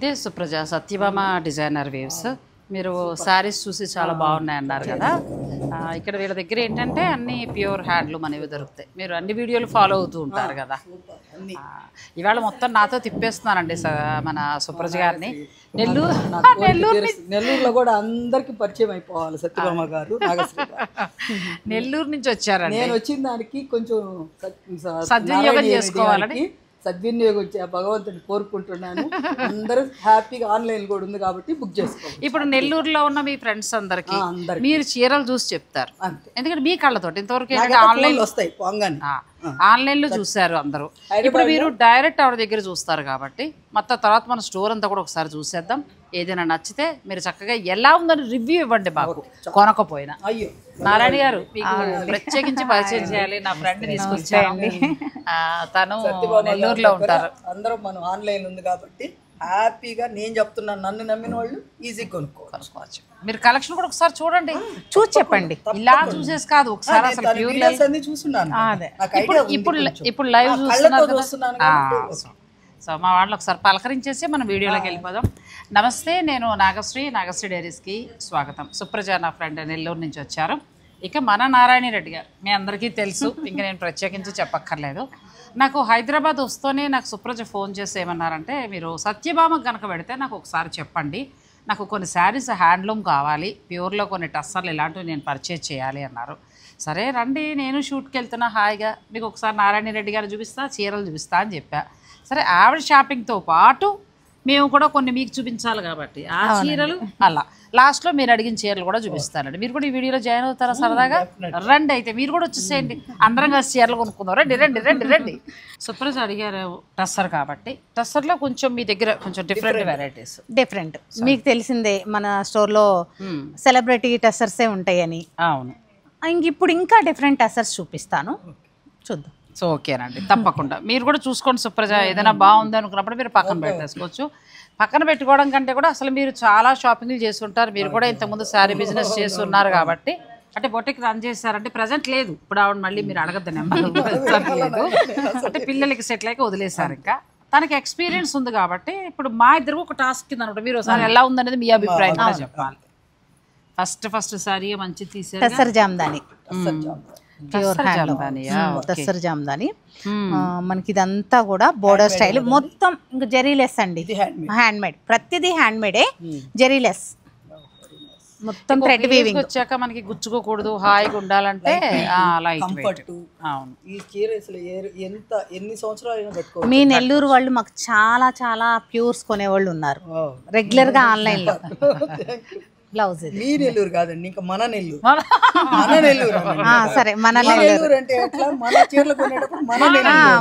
ఇదే Supraja Satyabhama designer waves. మీరు శారీస్ చూసి చాలా బాగున్నాయి అన్నారు కదా. ఇక్కడ వీళ్ళ దగ్గర ఏంటంటే అన్ని ప్యూర్ హ్యాండ్లూమ్ అనేవి దొరుకుతాయి. మీరు అన్ని వీడియోలు ఫాలో అవుతూ ఉంటారు కదా. ఇవాళ మొత్తం నాతో తిప్పేస్తున్నానండి మన సుప్రజ గారిని. నెల్లూరులో కూడా అందరికి పరిచయం అయిపోవాలి సత్యభామ గారు. నెల్లూరు నుంచి వచ్చారండి. నేను వచ్చిన దానికి కొంచెం సద్వినియోగం చేసుకోవాలని సద్వినియోగం భగవంతుని కోరుకుంటున్నాను. అందరూ హ్యాపీగా ఆన్లైన్ కూడా ఉంది కాబట్టి బుక్ చేసుకోవాలి. ఇప్పుడు నెల్లూరులో ఉన్న మీ ఫ్రెండ్స్ అందరికి మీరు చీరలు చూసి చెప్తారు, ఎందుకంటే మీ కళ్ళతోటి ఇంతవరకు ఆన్లైన్ వస్తాయి ఆన్లైన్ లో చూసారు అందరూ. ఇప్పుడు మీరు డైరెక్ట్ ఆవిడ దగ్గర చూస్తారు కాబట్టి మొత్తం తర్వాత మన స్టోర్ అంతా కూడా ఒకసారి చూసేద్దాం. ఏదైనా నచ్చితే మీరు చక్కగా ఎలా ఉందని రివ్యూ ఇవ్వండి మాకు, కొనకపోయినా. అయ్యో నారాయణ గారు మీకు ప్రత్యేకించి పరిచయం చేయాలి. నా ఫ్రెండ్ తీసుకొచ్చాను, తను నెల్లూరులో ఉంటారు. అందరం మనం ఆన్లైన్ ఉంది కాబట్టి హ్యాపీగా నేను చెప్తున్నాను, నన్ను నమ్మిన వాళ్ళు ఈజీ కొనుక్కోవచ్చు. మీరు కలెక్షన్ కూడా ఒకసారి చూడండి, చూసి చెప్పండి. ఇలా చూసేసి కాదు, ఒకసారి అసలు ఇప్పుడు లైవ్ చూస్తున్నారు. సో మా వాళ్ళు ఒకసారి పలకరించేసి మనం వీడియోలోకి వెళ్ళిపోదాం. నమస్తే, నేను నాగశ్రీ డైరీస్కి స్వాగతం. సుప్రజ నా ఫ్రెండ్ నెల్లూరు నుంచి వచ్చారు. ఇక మన నారాయణ రెడ్డి గారు మీ అందరికీ తెలుసు, ఇంకా నేను ప్రత్యేకించి చెప్పక్కర్లేదు. నాకు హైదరాబాద్ వస్తూనే నాకు సుప్రజ ఫోన్ చేసి ఏమన్నారంటే, మీరు సత్యభామకు కనుక పెడితే నాకు ఒకసారి చెప్పండి, నాకు కొన్ని శారీస్ హ్యాండ్లూమ్ కావాలి, ప్యూర్లో కొన్ని టస్సర్లు ఇలాంటివి నేను పర్చేజ్ చేయాలి అన్నారు. సరే రండి, నేను షూట్కి వెళ్తున్నా హాయిగా, మీకు ఒకసారి నారాయణ రెడ్డి గారు చూపిస్తా, చీరలు చూపిస్తా అని చెప్పా. సరే ఆవిడ షాపింగ్తో పాటు మేము కూడా కొన్ని మీకు చూపించాలి కాబట్టి ఆ చీరలు అలా లాస్ట్లో మీరు అడిగిన చీరలు కూడా చూపిస్తానండి. మీరు కూడా ఈ వీడియోలో జాయిన్ అవుతారా సరదాగా? రండి, అయితే మీరు కూడా వచ్చేసేయండి, అందరం కలిసి చీరలు కొనుక్కుందాం. రండి రండి రండి రండి. సుప్రజ అడిగారు టస్సర్ కాబట్టి, టస్సర్లో కొంచెం మీ దగ్గర కొంచెం డిఫరెంట్ వెరైటీస్. డిఫరెంట్ మీకు తెలిసిందే, మన స్టోర్లో సెలబ్రిటీ టస్సర్సే ఉంటాయని. అవును, ఇంక ఇప్పుడు ఇంకా డిఫరెంట్ టస్సర్స్ చూపిస్తాను, చూద్దాం. సో ఓకేనండి, తప్పకుండా మీరు కూడా చూసుకోండి. సుప్రజ ఏదైనా బాగుంది అనుకున్నప్పుడు మీరు పక్కన పెట్టేసుకోవచ్చు. పక్కన పెట్టుకోవడం కంటే కూడా అసలు మీరు చాలా షాపింగ్లు చేస్తుంటారు. మీరు కూడా ఇంతకుముందు శారీ బిజినెస్ చేస్తున్నారు కాబట్టి, అంటే బొటిక్ రన్ చేశారంటే ప్రజెంట్ లేదు. ఇప్పుడు ఆవిడ మళ్ళీ మీరు అడగద్దు నెంబర్ లేదు, అంటే పిల్లలకి సెటిల్ అయ్యి వదిలేశారు. ఇంకా తనకి ఎక్స్పీరియన్స్ ఉంది కాబట్టి ఇప్పుడు మా ఇద్దరు ఒక టాస్క్ కింద అనమాట. మీరు ఒకసారి ఎలా ఉందనేది మీ అభిప్రాయం కూడా చెప్పాలి. ఫస్ట్ శారీ మంచి తీసారు, టస్సర్ జామ్దాని, టస్సర్ జామ్దాని. మనకి ఇదంతా కూడా బోర్డర్ స్టైల్, మొత్తం ఇంకా జరీలెస్ అండి, హ్యాండ్ మేడ్, ప్రతిదీ హ్యాండ్ మేడే, జరీలెస్ మొత్తం థ్రెడ్ వీవింగ్. వచ్చాక మనకి గుచ్చుకోకూడదు, హాయిగా ఉండాలంటే ఎన్ని సంవత్సరాలు. మీ నెల్లూరు వాళ్ళు మాకు చాలా చాలా ప్యూర్స్ కొనేవాళ్ళు ఉన్నారు రెగ్యులర్ గా ఆన్లైన్ లో. బ్లౌజ్ మీ నెల్లూరు కాదండి, ఇంకా మన నెల్లూరు. మన నెల్లూరు సరే, మన నెల్లూరు అంటే మన చీరలు కొనేటప్పుడు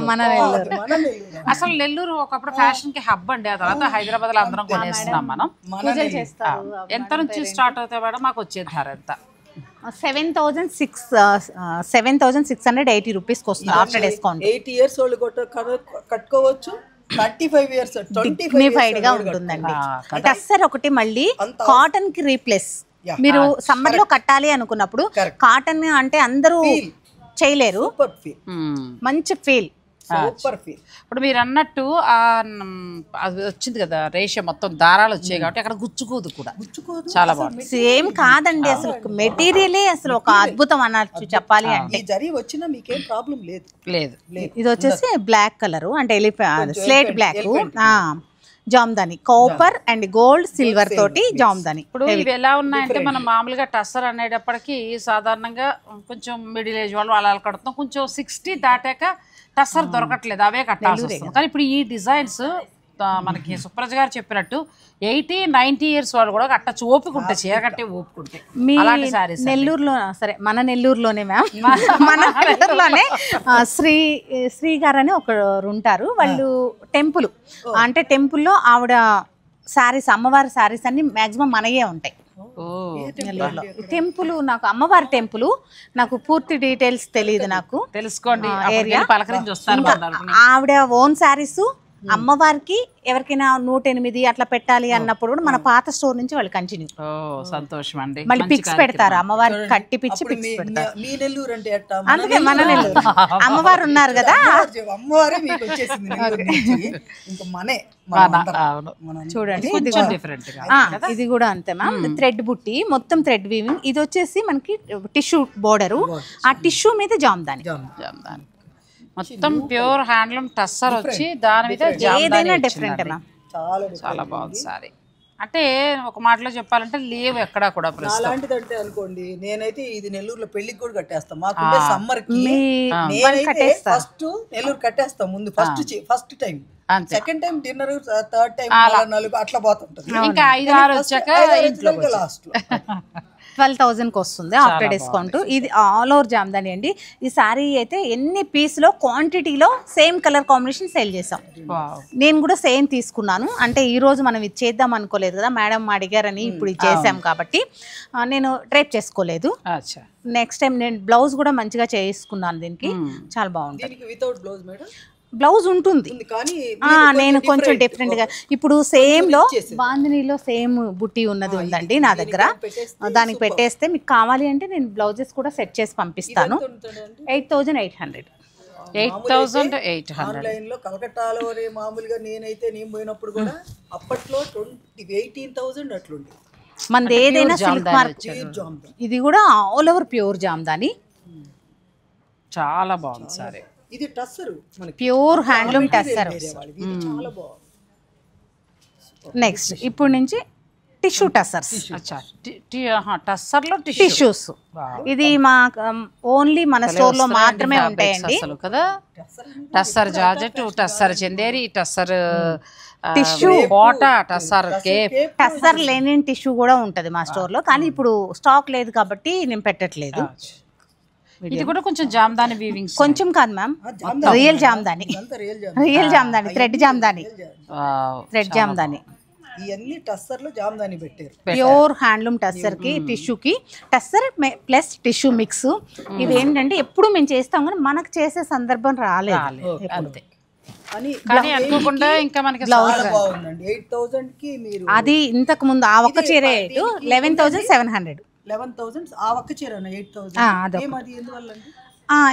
మన నెల్లూరు. అసలు నెల్లూరు ఒకప్పుడు ఫ్యాషన్ కి హబ్ అండి. ఆ తర్వాత హైదరాబాద్ లో అందరం కొనేస్తున్నాం మనం. ఎంత నుంచి స్టార్ట్ అవుతాయి మేడం? మాకు వచ్చే ధర ఎంత? 7,680 రూపీస్కి వస్తుంది ఆఫ్టర్ డిస్కౌంట్. 80 years వాళ్ళు కట్టుకోవచ్చు, 35 years డిగ్నిఫైడ్ గా ఉంటుందండి. టస్సర్ ఒకటి మళ్ళీ కాటన్ కి రీప్లేస్. మీరు సమ్మర్ లో కట్టాలి అనుకున్నప్పుడు కాటన్ అంటే అందరూ చేయలేరు, మంచి ఫీల్. ఇప్పుడు మీరు అన్నట్టు అది వచ్చింది కదా రేషియో, మొత్తం దారాలు వచ్చాయి కాబట్టి అక్కడ గుచ్చుకోదు కూడా, చాలా బాగుంది. సేమ్ కాదండి, అసలు మెటీరియలే అసలు ఒక అద్భుతం అన్నట్టు చెప్పాలి అంటే. వచ్చినా మీకేం ప్రాబ్లం లేదు. ఇది వచ్చేసి బ్లాక్ కలర్, అంటే slate black jamdani, copper and gold silver తోటి జామ్దాని. ఇప్పుడు ఇవి ఎలా ఉన్నాయంటే మనం మామూలుగా టస్సర్ అనేటప్పటికి సాధారణంగా కొంచెం మిడిల్ ఏజ్ వాళ్ళు అలా కడుతున్నాం, కొంచెం 60 దాటాక టస్సర్ దొరకట్లేదు, అవే కట్టాల్సి వస్తుంది. కానీ ఇప్పుడు ఈ డిజైన్స్ మనకి సుప్రజ గారు చెప్పినట్టు 80-90 years వాళ్ళు కూడా కట్టచ్చు, ఓపిక ఉంటే, చీర కట్టే ఓపిక ఉంటే. మీ నెల్లూరులో, సరే మన నెల్లూరులోనే మ్యామ్, మన నెల్లూరులోనే శ్రీ గారు అని ఒకరు ఉంటారు. వాళ్ళు టెంపుల్, అంటే టెంపుల్లో ఆవిడ శారీస్, అమ్మవారి శారీస్ అన్ని మాక్సిమం మనయే ఉంటాయి నెల్లూరులో. టెంపుల్, నాకు అమ్మవారి టెంపుల్, నాకు పూర్తి డీటెయిల్స్ తెలియదు, నాకు తెలుసుకోండి. ఆవిడ ఓన్ శారీస్ అమ్మవారికి ఎవరికైనా 108 అట్లా పెట్టాలి అన్నప్పుడు కూడా మన పాత స్టోర్ నుంచి వాళ్ళు కంటిన్యూ. ఓ సంతోషం అండి. మళ్ళీ పిక్స్ పెడతారు, అమ్మవారికి కట్టి పిచ్చి ఇప్పుడు పిక్స్ పెడతారు. మీ నెల్లూరు అంటే ఎట్టా? అందుకే మన నెల్లూరు అమ్మవారు ఉన్నారు కదా. అమ్మవారే మీకు వచ్చేసింది నెల్లూరు నుంచి. ఇంకా మనే చూడండి కొంచెం డిఫరెంట్ గా. ఇది కూడా అంతే మ్యామ్. థ్రెడ్ బుట్టి, మొత్తం థ్రెడ్ వీవింగ్. ఇది వచ్చేసి మనకి టిష్యూ బోర్డరు, ఆ టిష్యూ మీద జామ్దాని. జామ్దాని మొత్తం ప్యూర్ హ్యాండ్లూమ్ టస్సర్ వచ్చి దాని మీద ఏదైనా డిఫరెంట్ మ్యామ్. చాలా బాగుంది సారీ. అంటే ఒక మాటలో చెప్పాలంటే లేవు ఎక్కడా కూడా. అలాంటిది అంటే అనుకోండి, నేనైతే ఇది నెల్లూరులో పెళ్లికి కూడా కట్టేస్తాం. మాకుండే సమ్మర్ కి నేనైతే ఫస్ట్ నెల్లూరు కట్టేస్తాం ముందు, first time, second time dinner, third time 4 అట్లా పోతుంటది. ఇంకా 5-6 వచ్చాక లాస్ట్ 12,000కి వస్తుంది ఆఫ్టర్ డిస్కౌంట్. ఇది ఆల్ ఓవర్ జామ్దాని అండి. ఈ శారీ అయితే ఎన్ని పీస్లో క్వాంటిటీలో సేమ్ కలర్ కాంబినేషన్ సేల్ చేసాం. నేను కూడా సేమ్ తీసుకున్నాను. అంటే ఈ రోజు మనం ఇది చేద్దాం అనుకోలేదు కదా, మేడం అడిగారని ఇప్పుడు ఇది చేసాం కాబట్టి నేను డ్రైప్ చేసుకోలేదు. నెక్స్ట్ టైం నేను బ్లౌజ్ కూడా మంచిగా చేసుకున్నాను దీనికి, చాలా బాగుంటుంది. వితౌట్ బ్లౌజ్ మేడం బ్లౌజ్ ఉంటుంది కానీ నేను కొంచెం డిఫరెంట్ గా. ఇప్పుడు సేమ్ లో బాందినీలో సేమ్ బుట్టి ఉన్నది ఉందండి నా దగ్గర, దానికి పెట్టేస్తే మీకు కావాలి అంటే నేను బ్లౌజెస్ కూడా సెట్ చేసి పంపిస్తాను. 8,800. 8,800 ఆన్లైన్ లో కలకట్టాలో మామూలుగా నేనైతే నేను పోయినప్పుడు కూడా అప్పట్లో 18,000 అట్లుంది. మనది ఏదైనా సిల్క్ మార్క్. ఇది కూడా ఆల్ ఓవర్ ప్యూర్ జామ్దాని, చాలా బాగుంది సారీ. ఇది టస్సర్, మనకి ప్యూర్ హ్యాండ్లూమ్ టస్సర్. చాలా బాగుంది. నెక్స్ట్ ఇప్పుడు నుంచి టిష్యూ టస్సర్స్. టస్సర్లో టిష్యూస్ ఇది మా ఓన్లీ మన స్టోర్ లో మాత్రమే ఉంటాయండి కదా. టస్సర్ జార్జెట్, టస్సర్ చందేరి, టస్సర్ టిష్యూ కోట, టస్సర్ కేప్. టస్సర్ లేని టిష్యూ కూడా ఉంటది మా స్టోర్ లో, కానీ ఇప్పుడు స్టాక్ లేదు కాబట్టి నేను పెట్టట్లేదు. ఇది కూడా కొంచెం జామ్దాని వీవింగ్. కొంచెం కాదు ma'am, real Jamdani. Real Jamdani, thread Jamdani, thread Jamdani. ఇవన్నీ టస్సర్ లో జామ్దాని పెట్టారు. ప్యూర్ హ్యాండ్లూమ్ టస్సర్ కి టిష్యూ కి టస్సర్ ప్లస్ టిష్యూ మిక్స్. ఇవి ఏంటంటే ఎప్పుడు మేము చేస్తాం కానీ మనకు చేసే సందర్భం రాలేదు అంతే. కానీ అనుకోకుండా ఇంకా మనకి బాగుందండి. 8,000 కి మీరు అది ఇంతకు ముందు ఆ ఒక్క చీర 11,700. 11,000 ఆ ఒక్క చీర 8,000.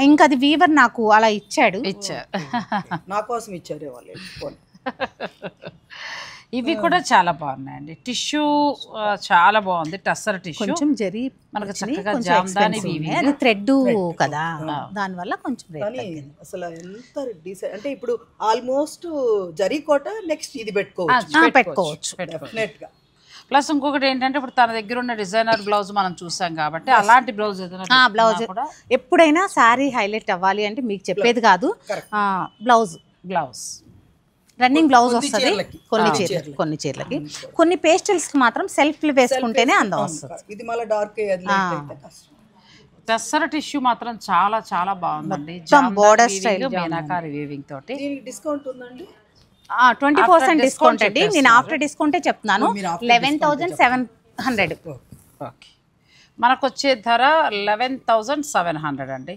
ఇంకా అది వీవర్ నాకు అలా ఇచ్చారు. నా కోసం ఇచ్చారు వాళ్ళు. ఇవి కూడా చాలా బాగున్నాయండి. టిష్యూ చాలా బాగుంది, టస్సర్ టిష్యూ. కొంచెం జరీ మనకు చక్కగా జామ్దాని వీవింగ్, అది థ్రెడ్ కదా, దాని వల్ల కొంచెం అసలు ఎంత డిసైడ్ అంటే ఇప్పుడు ఆల్మోస్ట్ జరీ కోట నెక్స్ట్ ఇది పెట్టుకోవచ్చు డెఫినెట్ గా. ప్లస్ ఇంకొకటి ఏంటంటే ఇప్పుడు తన దగ్గర ఉన్న డిజైనర్ బ్లౌజ్ మనం చూసాం కాబట్టి అలాంటి బ్లౌజ్ ఏదైనా బ్లౌజ్ ఎప్పుడైనా శారీ హైలైట్ అవ్వాలి అంటే మీకు చెప్పేది కాదు, బ్లౌజ్ రన్నింగ్ బ్లౌజ్ వస్తుంది కొన్ని చీరలకి. కొన్ని పేస్టల్స్ కి మాత్రం సెల్ఫ్ వేసుకుంటేనే అందం వస్తుంది. ఇది మళ్ళీ డార్క్ టస్సర్ టిష్యూ మాత్రం చాలా చాలా బాగుందండి. బోర్డర్ స్టైల్ మీనాకారి వీవింగ్ తోటి. డిస్కౌంట్ ఉందండి 20% డిస్కౌంట్ అండి. నేను ఆఫ్టర్ డిస్కౌంటే చెప్తున్నాను 11,700. ఓకే, మనకు వచ్చే ధర 11,700 అండి.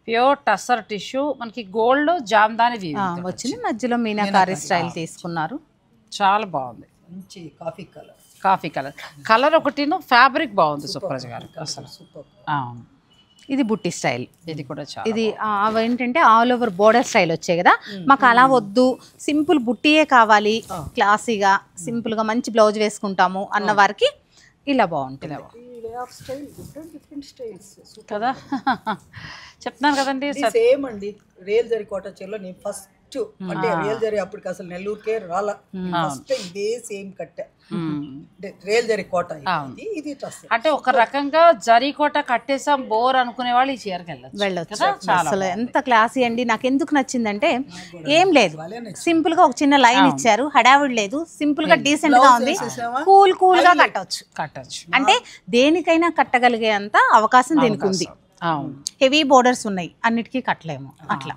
ప్యూర్ టస్సర్ టిష్యూ, మనకి గోల్డ్ జామ్దాని వీవింగ్ వచ్చింది, మధ్యలో మీనాకారి స్టైల్ తీసుకున్నారు. చాలా బాగుంది. మంచి కాఫీ కలర్ కలర్ ఒకటిను ఫ్యాబ్రిక్ బాగుంది సుప్రజ గారు అసలు. ఇది బుట్టి స్టైల్. ఇది కూడా చాలా ఇది ఏంటంటే ఆల్ ఓవర్ బోర్డర్ స్టైల్ వచ్చాయి కదా, మాకు అలా వద్దు, సింపుల్ బుట్టియే కావాలి, క్లాసీగా సింపుల్ గా మంచి బ్లౌజ్ వేసుకుంటాము అన్న వారికి ఇలా బాగుంటుంది కదా. చెప్తున్నాను కదండి, సేమ్ అండి. రియల్ జరీ కోట చీరలో నేను ఫస్ట్ అంటే రియల్ జరీ అప్పటికి అసలు నెల్లూరుకే రాలా, ఫస్ట్ ఇదే సేమ్ కట్టా రియల్ జరీ కోట. ఇది అంటే ఒక రకంగా జరీ కోట కట్టేసాం బోర్ అనుకునే వాళ్ళు ఈ చీరకి వెళ్ళొచ్చు. అసలు ఎంత క్లాసీ అండి. నాకు ఎందుకు నచ్చిందంటే ఏం లేదు, సింపుల్ గా ఒక చిన్న లైన్ ఇచ్చారు, హడావిడి లేదు, సింపుల్ గా డీసెంట్ గా ఉంది, కూల్ గా కట్టొచ్చు. అంటే దేనికైనా కట్టగలిగే అంత అవకాశం దీనికి ఉంది. హెవీ బోర్డర్స్ ఉన్నాయి, అన్నిటికీ కట్టలేము అట్లా.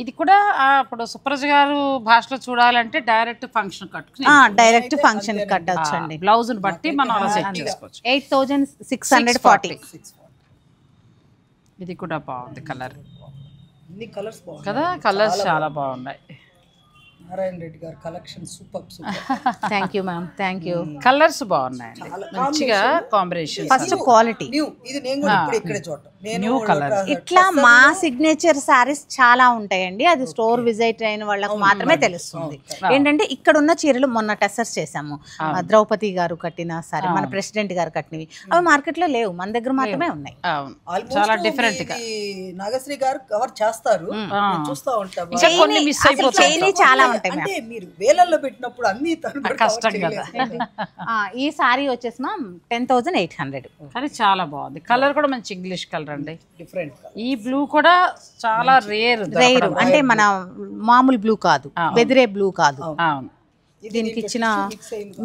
ఇది కూడా ఇప్పుడు సుప్రజ గారు భాషలో చూడాలంటే డైరెక్ట్ ఫంక్షన్ కట్టుకుని డైరెక్ట్ ఫంక్షన్ కట్టొచ్చు అండి. బ్లౌజ్ బట్టి మనం అలా సెట్ చేసుకోవచ్చు. 8,640. ఇది కూడా బాగుంది కలర్ కలర్స్ కదా, కలర్స్ చాలా బాగున్నాయి. నారాయణ రెడ్డి గారు collection super. Thank you ma'am, thank you. Colours బాగున్నాయండి, మంచిగా కాంబినేషన్. ఫస్ట్ క్వాలిటీ న్యూ, ఇది నేను కూడా ఇప్పుడు ఇక్కడే చూడటం. New colour. ఇట్లా మా సిగ్నేచర్ సారీస్ చాలా ఉంటాయండి, అది స్టోర్ విజిట్ అయిన వాళ్ళకి మాత్రమే తెలుస్తుంది. ఏంటంటే ఇక్కడ ఉన్న చీరలు మొన్న టెస్టర్స్ చేసాము, ద్రౌపది గారు కట్టిన సారీ, మన ప్రెసిడెంట్ గారు కట్టినవి, అవి మార్కెట్ లో లేవు, మన దగ్గర మాత్రమే ఉన్నాయి. చాలా డిఫరెంట్ గా నాగశ్రీ గారు కవర్ చేస్తారు, చూస్తా ఉంటాం. చాలా ఉంటాయి. అంటే మీరు వేలల్లో పెట్టినప్పుడు అన్ని కష్టం కదా. ఈ సారీ వచ్చేసి మ్యామ్ 10,800. కానీ చాలా బాగుంది, కలర్ కూడా మంచి ఇంగ్లీష్ కలర్ అండి, డిఫరెంట్. ఈ బ్లూ కూడా చాలా రేర్, అంటే మన మామూలు బ్లూ కాదు, బెదిరే బ్లూ కాదు. అవును, దీనికి ఇచ్చిన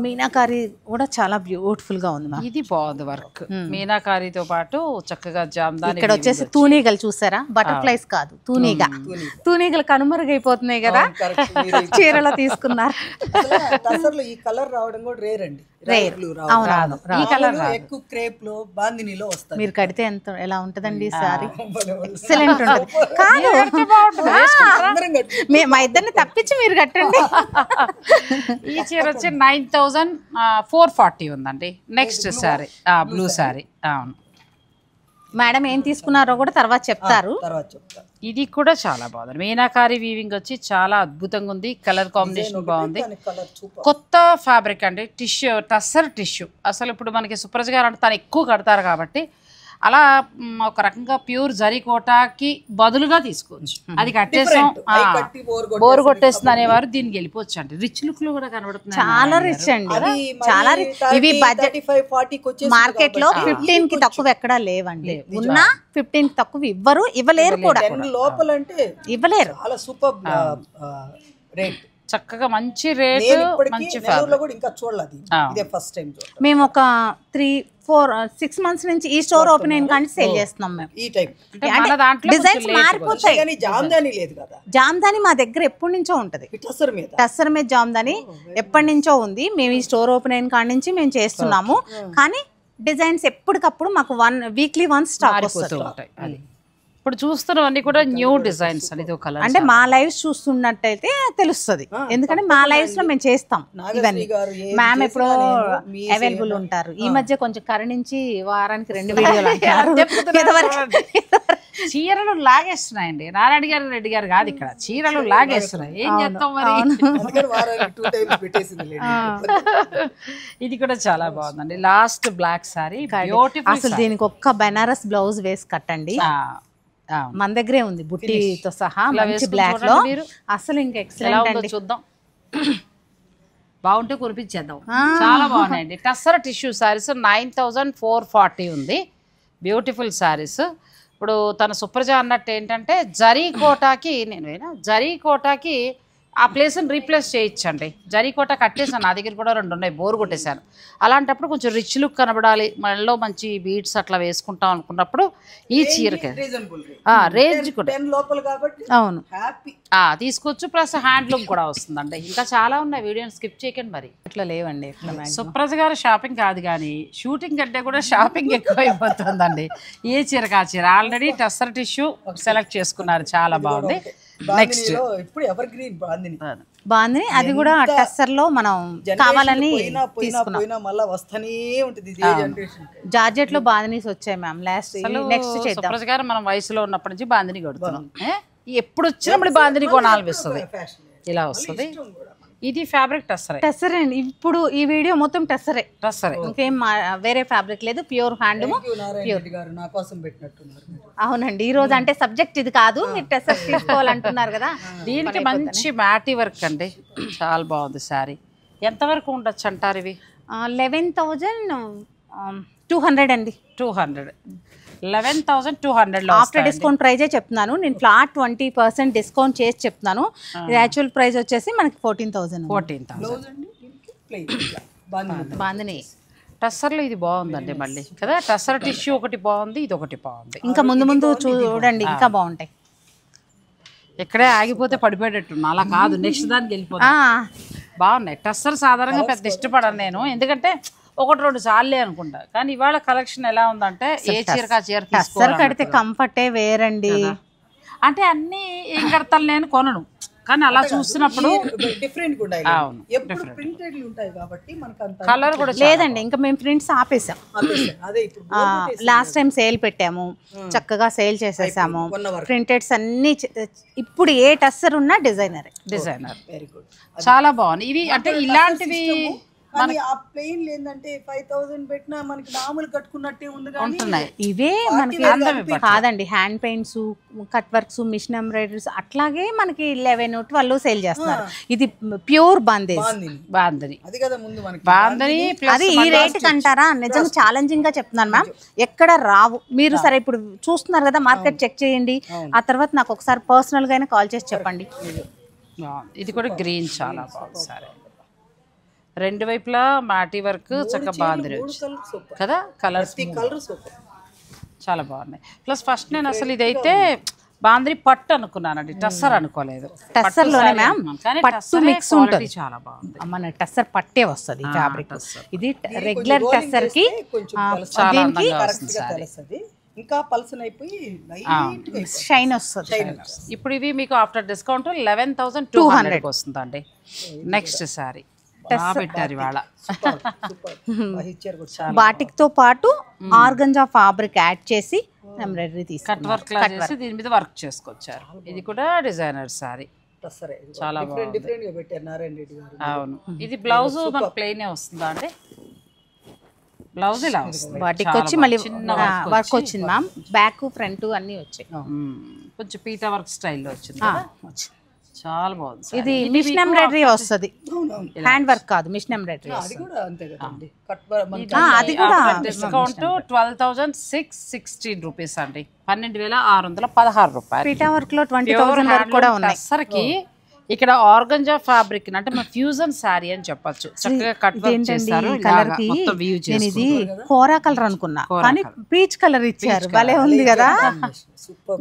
మీనాకారి కూడా చాలా బ్యూటిఫుల్ గా ఉంది. ఇది బాగుంది వర్క్, మీనాకారితో పాటు చక్కగా జామ్దాని. ఇక్కడ వచ్చేసి తూనీగలు చూసారా, బటర్ఫ్లైస్ కాదు, తూనీగలు కనుమరుగైపోతున్నాయి కదా, చీరలో తీసుకున్నారు. ఈ కలర్ రావడం కూడా రేర్ అండి, ఈ కలర్ ఎక్కువ క్రేప్ లో బాందినిలో వస్తుంది. మీరు కడితే ఎంత ఎలా ఉంటదండి ఈ సారీ, ఎక్సలెంట్ ఉంటుంది. కాదు మా ఇద్దరిని తప్పించి మీరు కట్టండి. ఈ చీర వచ్చి 9,440 ఉందండి. Next sorry blue sorry. అవును మేడం ఏం తీసుకున్నారో కూడా తర్వాత చెప్తారు. ఇది కూడా చాలా బాగుంది, మీనాకారి వీవింగ్ వచ్చి చాలా అద్భుతంగా ఉంది, కలర్ కాంబినేషన్ బాగుంది, కొత్త ఫ్యాబ్రిక్ అండి, టిష్యూ, టస్సర్ టిష్యూ. అసలు ఇప్పుడు మనకి సుప్రజ గారు అంటే తను ఎక్కువ కడతారు కాబట్టి అలా ఒక రకంగా ప్యూర్ జరీకోటాకి బదులుగా తీసుకోవచ్చు. అది కట్టేసాం బోర్ కొట్టేస్తుంది అనేవారు దీనికి వెళ్ళిపోవచ్చు అండి. రిచ్ లుక్ లో కూడా కనబడుతుంది, చాలా రిచ్ అండి, చాలా రిచ్. ఇవి బడ్జెట్ మార్కెట్ లో 15 కి తక్కువ ఎక్కడా లేవండి, ఉన్నా 15 కి తక్కువ ఇవ్వరు, ఇవ్వలేరు కూడా, లోపల అంటే ఇవ్వలేరు. చాలా సూపర్ రేట్, చక్కగా మంచి రేటు, మంచి ఫ్యాబ్రిక్. ఇంకా చూడలేదు, ఇదే ఫస్ట్ టైం. మేము ఒక 3-4-6 months నుంచి ఈ స్టోర్ ఓపెన్ అయిన కానీ సేల్ చేస్తున్నాం మేము. ఈ టైం డిజైన్స్ మారిపోతాయి. జామ్దాని లేదు కదా, జామ్దాని మా దగ్గర ఎప్పటి నుంచో ఉంటది, టస్సర్ మీద జామ్దాని ఎప్పటి నుంచో ఉంది. మేము ఈ స్టోర్ ఓపెన్ అయిన కాడి నుంచి మేము చేస్తున్నాము, కానీ డిజైన్స్ ఎప్పటికప్పుడు మాకు వీక్లీ వన్స్ స్టాక్ వస్తుంది. ఇప్పుడు చూస్తున్నవన్నీ కూడా న్యూ డిజైన్స్ అనేది ఒక కలర్. అంటే మా లైవ్స్ చూస్తున్నట్టయితే తెలుస్తుంది, ఎందుకంటే మా లైవ్స్ లో మేము చేస్తాం ఇవన్నీ. మ్యామ్ ఎప్పుడో అవైలబుల్ ఉంటారు, ఈ మధ్య కొంచెం కరుణించి వారానికి 2 వీడియోలు అంటారు. చీరలు లాగేస్తున్నాయండి, నారాయణ గారు రెడ్డి గారు కాదు, ఇక్కడ చీరలు లాగేస్తున్నాయి, ఏం చేస్తాం మరి. ఇది కూడా చాలా బాగుందండి, లాస్ట్ బ్లాక్ సారీ, అసలు దీనికి ఒక్క బెనారస్ బ్లౌజ్ వేసి కట్టండి, మన దగ్గరే ఉంది బుట్టితో సహా, మంచి బ్లాక్ లో. అసలు ఇంకా ఎక్సలెంట్ అండి, చూద్దాం, బాగుంటే కురిపించేద్దాం. చాలా బాగున్నాయండి, టస్సర్ టిష్యూ సారీస్ 9,440 ఉంది, బ్యూటిఫుల్ సారీస్. ఇప్పుడు తన సుప్రజ అన్నట్టు ఏంటంటే జరీకోటాకి జరీకోటాకి ఆ ప్లేస్ని రీప్లేస్ చేయొచ్చండి. జరీకోట కట్టేసాను, నా దగ్గర కూడా 2 ఉన్నాయి, బోర్ కొట్టేశాను. అలాంటప్పుడు కొంచెం రిచ్ లుక్ కనబడాలి, మనలో మంచి బీడ్స్ అట్లా వేసుకుంటాం అనుకున్నప్పుడు ఈ చీరకి రేంజ్ కూడా అవును తీసుకోవచ్చు, ప్లస్ హ్యాండ్లూమ్ కూడా వస్తుందండి. ఇంకా చాలా ఉన్నాయి, వీడియోని స్కిప్ చేయకండి. మరి ఇట్లా లేవండి, సుప్రజ గారు షాపింగ్ కాదు కానీ షూటింగ్ కంటే కూడా షాపింగ్ ఎక్కువ అయిపోతుందండి. ఏ చీర కా చీర ఆల్రెడీ టస్సర్ టిష్యూ సెలెక్ట్ చేసుకున్నారు, చాలా బాగుంది. నెక్స్ట్ బాగుంది, అది కూడా టస్సర్ లో మనం కావాలని జార్జెట్ లో బాందినీస్ వచ్చాయి మ్యామ్. నెక్స్ట్ సుప్రజ గారు మనం వయసులో ఉన్నప్పటి నుంచి బాందిని కొడుతున్నాం, ఎప్పుడు వచ్చినప్పుడు బాందిని కొనాలనిపిస్తుంది, ఇలా వస్తుంది. ఇది ఫ్యాబ్రిక్ టస్సర్ అండి. ఇప్పుడు ఈ వీడియో మొత్తం టస్సరే, ఇంకేం వేరే ఫ్యాబ్రిక్ లేదు, ప్యూర్ హ్యాండ్. అవునండి, ఈ రోజు అంటే సబ్జెక్ట్ ఇది కాదు, మీరు టస్సర్ తీసుకోవాలంటున్నారు కదా. దీనికి మంచి మ్యాటీ వర్క్ అండి, చాలా బాగుంది సారీ. ఎంతవరకు ఉండొచ్చు అంటారు ఇవి? 11,200 అండి. 11,200 ఆఫ్టర్ డిస్కౌంట్ ప్రైజే చెప్తున్నాను నేను, ఫ్లాట్ 20% డిస్కౌంట్ చేసి చెప్తున్నాను. యాక్చువల్ ప్రైస్ వచ్చేసి మనకి 14,000. బాగుంది, టస్సర్లో ఇది బాగుందండి మళ్ళీ కదా, టస్సర్ టిష్యూ ఒకటి బాగుంది, ఇది ఒకటి బాగుంది. ఇంకా ముందు చూడండి ఇంకా బాగుంటాయి. ఇక్కడే ఆగిపోతే పడిపోయేటట్టున్నా, అలా కాదు, నెక్స్ట్ దానికి వెళ్ళిపోతా. బాగున్నాయి టస్సర్. సాధారణంగా పెద్ద ఇష్టపడను నేను, ఎందుకంటే 1-2 సార్లే అనుకుంటా, కానీ ఇవాళ కలెక్షన్ ఎలా ఉందంటే ఏ చీరకా చీర టస్సర్ కడితే కంఫర్టే వేరండి. అంటే అన్నీ ఏం కడతాను నేను కొనను, కానీ అలా చూసినప్పుడు డిఫరెంట్ ఉండాలి. అవును, ఎప్పుడు ప్రింటెడ్ ఉంటాయి కాబట్టి మనకు అంత కలర్ కూడా లేదండి, ఇంకా మేము ప్రింట్స్ ఆపేసాం. అదే ఇప్పుడు లాస్ట్ టైం సేల్ పెట్టాము, చక్కగా సేల్ చేసేసాము. ప్రింటెడ్స్ అన్ని ఇప్పుడు ఏ టస్సర్ ఉన్నా డిజైనర్. వెరీ గుడ్, చాలా బాగుంది ఇవి. అంటే ఇలాంటివి కానీ ఆ ప్లెయిన్ ఏంటంటే 5000 పెట్టినా మనకి మామూలు కట్టుకున్నట్టే ఉంది కానీ ఉంటున్నాయి. ఇవే మనకి కాదండి, hand paints, cut works, machine embroideries అట్లాగే మనకి 11, 12 సేల్ చేస్తున్నారు. ఇది ప్యూర్ బాందని. అది కదా ముందు మనకి బాందని. అది ఈ రేట్ కంటారా? నిజంగా ఛాలెంజింగ్ గా చెప్తున్నాను మ్యామ్, ఎక్కడ రావు. మీరు సరే ఇప్పుడు చూస్తున్నారు కదా, మార్కెట్ చెక్ చేయండి, ఆ తర్వాత నాకు ఒకసారి పర్సనల్ గానే కాల్ చేసి చెప్పండి. ఇది కూడా గ్రీన్ చాలా బాగుంది. సరే, రెండు వైపులా మాటి వర్క్ చక్కగా బాగుంది కదా, కలర్స్ చాలా బాగున్నాయి. ప్లస్ ఫస్ట్ నేను అసలు ఇదైతే బాంద్రీ పట్టు అనుకున్నానండి, టస్సర్ అనుకోలేదు. టస్సర్ లోనే మ్యామ్ పట్టు మిక్స్ ఉంటుంది, చాలా బాగుంది. మన టస్సర్ పట్టే వస్తుంది ఈ ఫ్యాబ్రిక్. ఇది రెగ్యులర్ టస్సర్ కి చాలా అందంగా వస్తుంది. ఇంకా పల్సన్ అయిపోయి షైన్ వస్తుంది. ఇప్పుడు ఇవి మీకు ఆఫ్టర్ డిస్కౌంట్ 11,200 వస్తుందండి. నెక్స్ట్ సారీ పెట్టారు ఇవాళ. బాటిక్ తో పాటు ఆర్గంజా ఫ్యాబ్రిక్ యాడ్ చేసి ఎంబ్రాయిడరీ తీసి కట్ వర్క్ లా చేసి దీని మీద వర్క్ చేసుకొచ్చారు. ఇది కూడా డిజైనర్ సారీ, చాలా బాగుంది. అవును, ఇది బ్లౌజ్ మనకు ప్లెయిన్ వస్తుందా అండి? బ్లౌజ్ ఇలా వస్తుంది, బాటిక్ వచ్చి మళ్ళీ వర్క్ వచ్చింది మ్యామ్, బ్యాక్ ఫ్రంట్ అన్ని వచ్చాయి. కొంచెం పీటా వర్క్ స్టైల్లో వచ్చింది, చాలా బాగుంది. ఇది మిషన్ ఎంబ్రాయిడరీ వస్తుంది, హ్యాండ్ వర్క్ కాదు, మిషన్ ఎంబ్రాయిడరీ. అది కూడా అంతే కదండి, అది కూడా డిస్కౌంట్ 12,616 రూపీస్ అండి, 12,616 రూపాయలు. పీటా వర్క్ లో 20,000 వరకు కూడా ఉన్నాయి. సరికి ఇక్కడ ఆర్గంజా ఫ్యాబ్రిక్ అంటే మన ఫ్యూజన్ సారీ అని చెప్పొచ్చు. చక్కగా కట్ వర్క్ చేశారు. కలర్ కి నేను ఇది కోరా కలర్ అనుకున్నా, కానీ పీచ్ కలర్ ఇచ్చారు, భలే ఉంది కదా.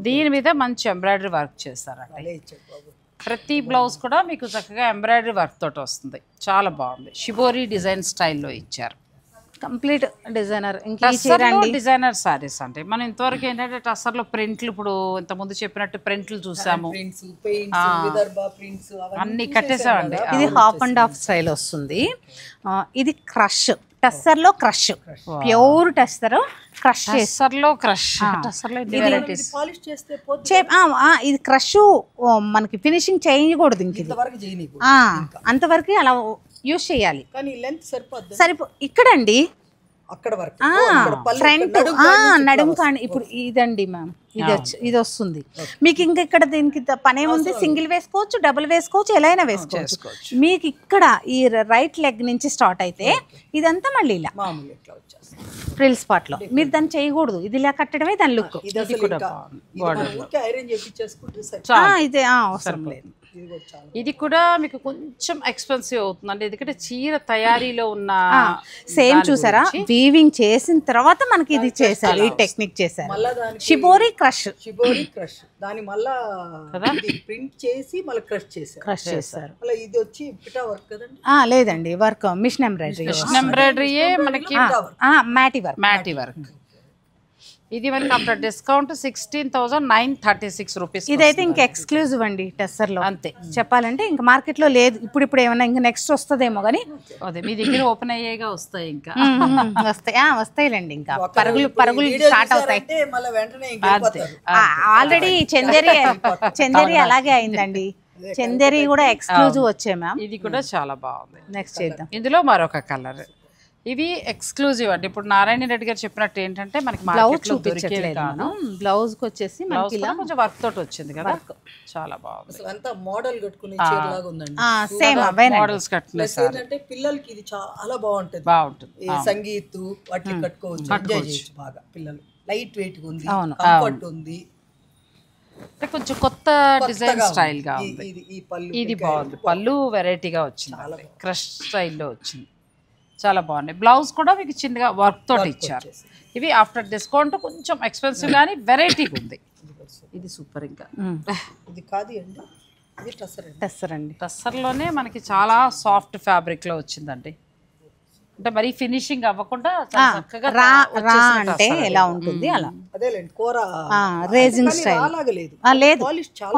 దీని మీద మంచి ఎంబ్రాయిడరీ వర్క్ చేస్తారండి. ప్రతి బ్లౌజ్ కూడా మీకు చక్కగా ఎంబ్రాయిడరీ వర్క్ తోటి వస్తుంది, చాలా బాగుంది. షిబోరి డిజైన్ స్టైల్లో ఇచ్చారు, కంప్లీట్ డిజైనర్. డిజైనర్ సారీస్ అంటే మనం ఇంతవరకు ఏంటంటే టస్సర్లో ప్రింట్లు, ఇప్పుడు ఇంతకుముందు చెప్పినట్టు ప్రింట్లు చూసాము, అన్ని కట్టేసామండి. ఇది హాఫ్ అండ్ హాఫ్ స్టైల్ వస్తుంది. ఇది క్రష్, టస్సర్ లో క్రష్, ప్యూర్ టస్సర్, క్రష్ టస్సర్లో క్రష్. టస్సర్లో ఇది క్రష్ మనకి ఫినిషింగ్ చేయకూడదు, ఇంక అంతవరకు అలా యూజ్ చేయాలి. ఇక్కడండి అక్కడ వరకు ఫ్రంట్ నడుము కానీ ఇప్పుడు ఇదండి మ్యామ్, ఇది వస్తుంది మీకు. ఇంకా ఇక్కడ దీనికి పనేముంది, సింగిల్ వేసుకోవచ్చు, డబుల్ వేసుకోవచ్చు, ఎలా అయినా వేసుకోవచ్చు. మీకు ఇక్కడ ఈ రైట్ లెగ్ నుంచి స్టార్ట్ అయితే ఇదంతా మళ్ళీ ఇలా ఫ్రిల్ స్పాట్ లో మీరు దాన్ని చేయకూడదు, ఇది ఇలా కట్టడమే దాని లుక్. ఇదే అవసరం లేదు. ఇది కూడా మీకు కొంచెం ఎక్స్పెన్సివ్ అవుతుందండి, ఎందుకంటే చీర తయారీలో ఉన్న సేమ్ చూసారా, వీవింగ్ చేసిన తర్వాత మనకి ఇది చేశారు, ఈ టెక్నిక్ చేశారు. షిబోరి క్రష్, దాని మళ్ళా ప్రింట్ చేసి మళ్ళీ క్రష్ చేశారు. ఇది వచ్చి పిటా వర్క్ కదండి? లేదండి, వర్క్ మిషన్ ఎంబ్రాయిడరీ. మిషన్ ఎంబ్రాయిడరీయే మనకి మ్యాటి వర్క్. ఇది మనకి ఆఫ్టర్ డిస్కౌంట్ 16,936 రూపీస్. ఇదైతే ఇంకా ఎక్స్క్లూజివ్ అండి టస్సర్ లో, అంతే చెప్పాలంటే. ఇంకా మార్కెట్ లో లేదు, ఇప్పుడు ఏమన్నా ఇంకా నెక్స్ట్ వస్తుందేమో కానీ. అదే మీ దగ్గర ఓపెన్ అయ్యేగా వస్తాయి, ఇంకా వస్తాయిలేండి, ఇంకా పరుగులు స్టార్ట్ అవుతాయి. ఆల్రెడీ చందేరి అలాగే అయిందండి, చందేరి కూడా ఎక్స్క్లూజివ్ వచ్చాయి మ్యామ్. ఇది కూడా చాలా బాగుంది. నెక్స్ట్ చేద్దాం. ఇందులో మరొక కలర్, ఇవి ఎక్స్క్లూజివ్ అండి. ఇప్పుడు నారాయణ రెడ్డి గారు చెప్పినట్టు ఏంటంటే మనకి బ్లౌజ్ చూపించట్లేదు, బ్లౌజ్ కి వచ్చేసి కొంచెం వర్క్ తోటి వచ్చింది కదా, చాలా బాగుంది. అంతా మోడల్ కట్టుకునే చీర లాగా ఉందండి, సేమ్ మోడల్స్ కట్టుకునేసారు. అంటే పిల్లలకి ఇది చాలా బాగుంటుంది, సంగీత్ వాటికి కట్టుకోవచ్చు, ఎంజాయ్ చేయొచ్చు బాగా పిల్లలు. లైట్ వెయిట్ ఉంది, కంఫర్ట్ ఉంది, కొంచెం కొత్త డిజైన్ స్టైల్ గా ఉంది. ఇది బాగుంది, పళ్ళు వెరైటీగా వచ్చింది, క్రష్ స్టైల్లో వచ్చింది, చాలా బాగున్నాయి. బ్లౌజ్ కూడా మీకు చిన్నగా వర్క్ తోటి ఇచ్చారు. ఇవి ఆఫ్టర్ డిస్కౌంట్ కొంచెం ఎక్స్పెన్సివ్ కానీ వెరైటీగా ఉంది. ఇది సూపర్. ఇంకా ఇది కాదు అండి, ఇది టస్సర్ అండి. టస్సర్లోనే మనకి చాలా సాఫ్ట్ ఫ్యాబ్రిక్ లో వచ్చిందండి, అంటే మరి ఫినిషింగ్ అవ్వకుండా చక్కగా రా అంటే ఎలా ఉంటుంది అలా. అదేలేండి, కోరా రేజింగ్ స్టైల్ లేదు,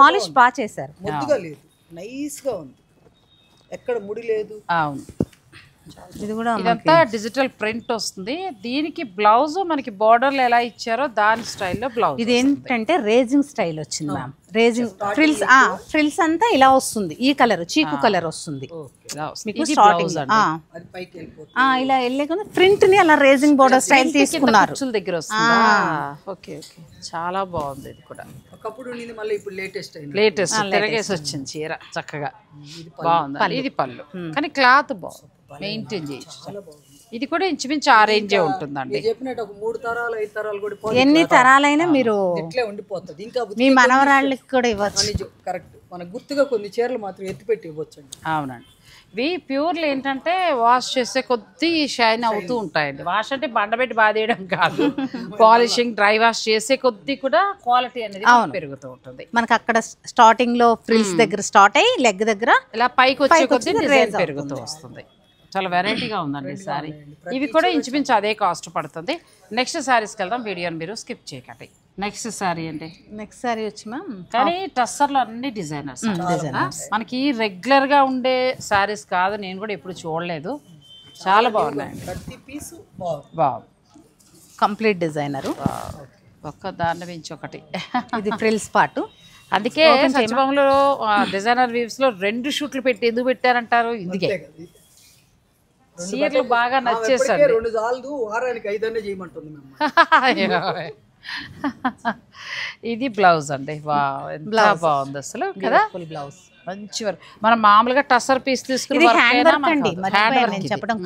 పాలిష్ బాగా చేశారు. ముద్దుగా లేదు, నైస్ గా ఉంది, ఎక్కడ ముడి లేదు. అవును, ఇది కూడా ఇదంతా డిజిటల్ ప్రింట్ వస్తుంది. దీనికి బ్లౌజ్ మనకి బోర్డర్లు ఎలా ఇచ్చారో దాని స్టైల్లో బ్లౌజ్. ఇది ఏంటంటే రేజింగ్ స్టైల్ వచ్చింది మ్యామ్. రేజింగ్ ఫ్రిల్స్ ఫ్రిల్స్ అంతా ఇలా వస్తుంది, ఈ కలర్ చీకు కలర్ వస్తుంది మీకు స్టార్టింగ్. అది పైకి వెళ్ళిపోతుంది. ఇలా వెళ్ళే కదా ప్రింట్ ని అలా రేజింగ్ బోర్డర్ స్టైల్ తీసుకున్నారు. కుచ్చుల దగ్గర వస్తుంది. ఓకే ఓకే, చాలా బాగుంది. ఇది కూడా ఒకప్పుడు ఉండింది, మళ్ళీ ఇప్పుడు లేటెస్ట్ అయింది. లేటెస్ట్ తిరగేసి వచ్చింది చీర చక్కగా బాగుంది. ఇది పళ్ళు, కానీ క్లాత్ బాగుంది, మెయింటైన్ చేయొచ్చు. ఇది కూడా ఇంచుమించు ఆ రేంజే ఉంటుందండి. చెప్పినట్టు ఒక 3 తరాలు 5 తరాలు కూడా ఎన్ని తరాలైనా మీరు ఇట్లే ఉండిపోతుంది. ఇంకా మీ మనవరాళ్ళకి కూడా ఇవ్వచ్చు. కరెక్ట్, మన గుర్తుగా కొన్ని చీరలు మాత్రం ఎత్తిపెట్టి ఇవ్వచ్చు. అవునండి, ఇవి ప్యూర్లు ఏంటంటే వాష్ చేసే కొద్దీ షైన్ అవుతూ ఉంటాయండి. వాష్ అంటే బండబెట్టి బాధేయడం కాదు, పాలిషింగ్ డ్రై వాష్ చేసే కొద్దీ కూడా క్వాలిటీ అనేది పెరుగుతూ ఉంటుంది. మనకి అక్కడ స్టార్టింగ్ లో ఫ్రిల్స్ దగ్గర స్టార్ట్ అయ్యి లెగ్ దగ్గర ఇలా పైకి వచ్చే కొద్దీ డిజైన్ పెరుగుతూ వస్తుంది. చాలా వెరైటీగా ఉందండి సారీ. ఇవి కూడా ఇంచుమించు అదే కాస్ట్ పడుతుంది. నెక్స్ట్ శారీస్కి వెళ్దాం, వీడియోని మీరు స్కిప్ చేయకండి. నెక్స్ట్ శారీ అండి, నెక్స్ట్ శారీ వచ్చి మ్యామ్ కానీ టస్సర్లో అన్ని డిజైనర్స్. మనకి రెగ్యులర్ గా ఉండే శారీస్ కాదు, నేను కూడా ఎప్పుడు చూడలేదు. చాలా బాగున్నాయండి, ప్రతి పీస్ బాగు కంప్లీట్ డిజైనరు. ఒక్క దాన్ని మించి ఒకటి. ఇది ఫ్రిల్స్ పార్ట్. అందుకే సత్యభామలో డిజైనర్ వీవ్స్ లో 2 షూట్లు పెట్టి ఎందుకు పెట్టారంటారు? ఇందుకే చీరలు బాగా నచ్చేసారు. 2 సార్లు వారానికి 5 అనే చేయమంటుంది. ఇది బ్లౌజ్ అండి, ఎంత బాగుంది అసలు కదా. బ్లౌజ్ మంచి వర్క్. మనం మామూలుగా టస్సర్ పీస్ తీసుకుని చెప్పడం